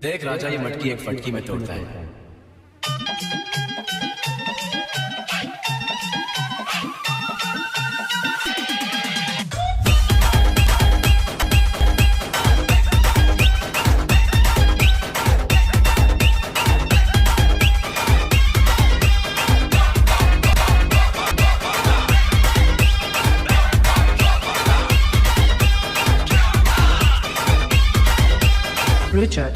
देख राजा, ये मटकी एक फटकी में तोड़ता है। Richard.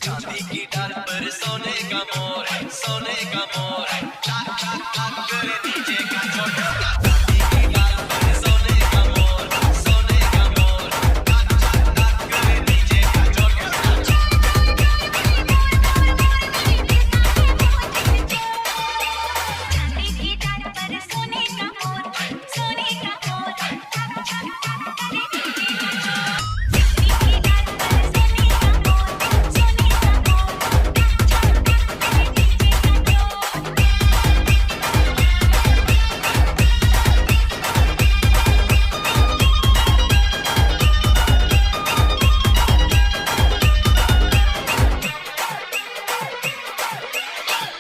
चांदी की डाल पर सोने का मोर है, सोने का मोर है, टाक टाक टाक करे नीचे का छोटा। चांदी की डाल पर सोने का मोर, सोने का मोर, टाक टाक टाक करे नीचे का छोटा। चांदी की डाल पर सोने का मोर, सोने का मोर, टाक टाक टाक करे नीचे का छोटा।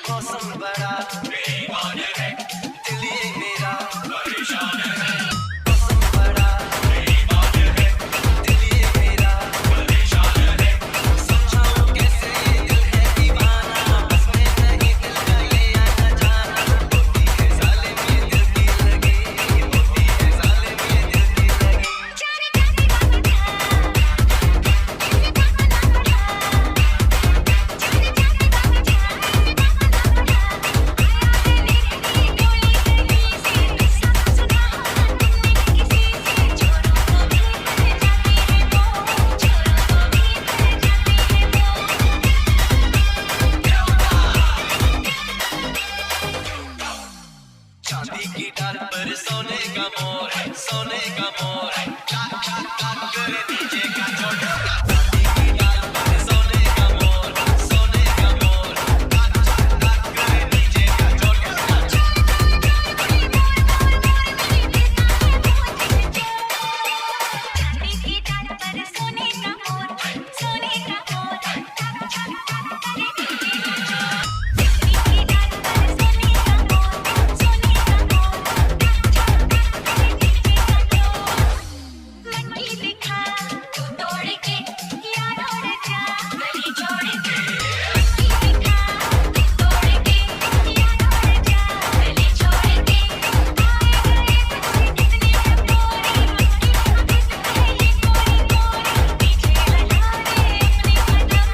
मौसम बड़ा बेईमान है, दिल ये मेरा परेशान है। मौसम बड़ा बेईमान है, दिल ये मेरा परेशान है। समझाऊं कैसे ये दिल है दीवाना, बस में नहीं दिल का ये आना जाना। होती है जालिम ये दिल की लगी, होती है जालिम ये दिल की लगी। चांदी की डाल पर सोने का मोर है, सोने का मोर है, टाक टाक टाक करे नीचे का छोटा। चांदी की डाल पर सोने का मोर, सोने का मोर, टाक टाक टाक करे नीचे का छोटा। चांदी की डाल पर सोने का मोर, सोने का मोर, टाक टाक टाक करे नीचे का छोटा। चांदी की डाल पर सोने का मोर, सोने का मोर, टाक टाक टाक करे नीचे का छोटा। मटकी दिखा तू तोड़ के यार उड़ जा गली छोड़ के। मटकी दिखा तू तोड़ के यार उड़ जा गली छोड़ के। आए गए बच्चे कितने गोरी, मटकी मटकी है ये गोरी गोरी। पीछे लगा रे अपने कदम,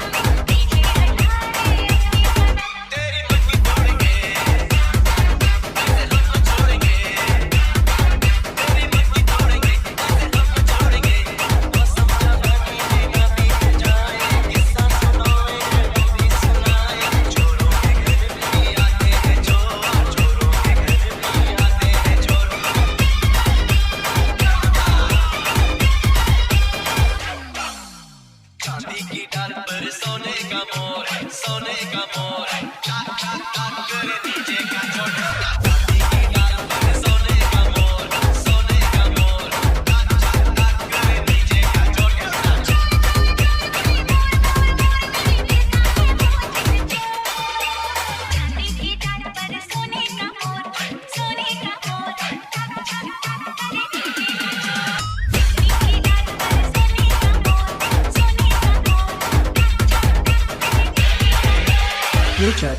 पीछे लगा रे अपने कदम। तेरी मटकी तोड़ेंगे, ऐसे हम न छोड़ेंगे। तेरी मटकी तोड़ेंगे, ऐसे हम न छोड़ेंगे। मौसम जवानी जीना बीत जाए, किस्सा सुनाए कभी भी सुनाए। चोरों के घर भी आते हैं चोर, चोरों के घर भी आते हैं चोर। चांदी की डाल पर सोने का मोर है, सोने का मोर है, टाक टाक टाक करे नीचे का छोटा। चांदी की डाल पर सोने का मोर, सोने का मोर, टाक टाक टाक करे नीचे का छोटा। चांदी की डाल पर सोने का मोर, सोने का मोर, टाक टाक टाक करे नीचे का छोटा। चांदी की डाल पर सोने का मोर, सोने का मोर, टाक टाक टाक करे नीचे का छोटा। Richard.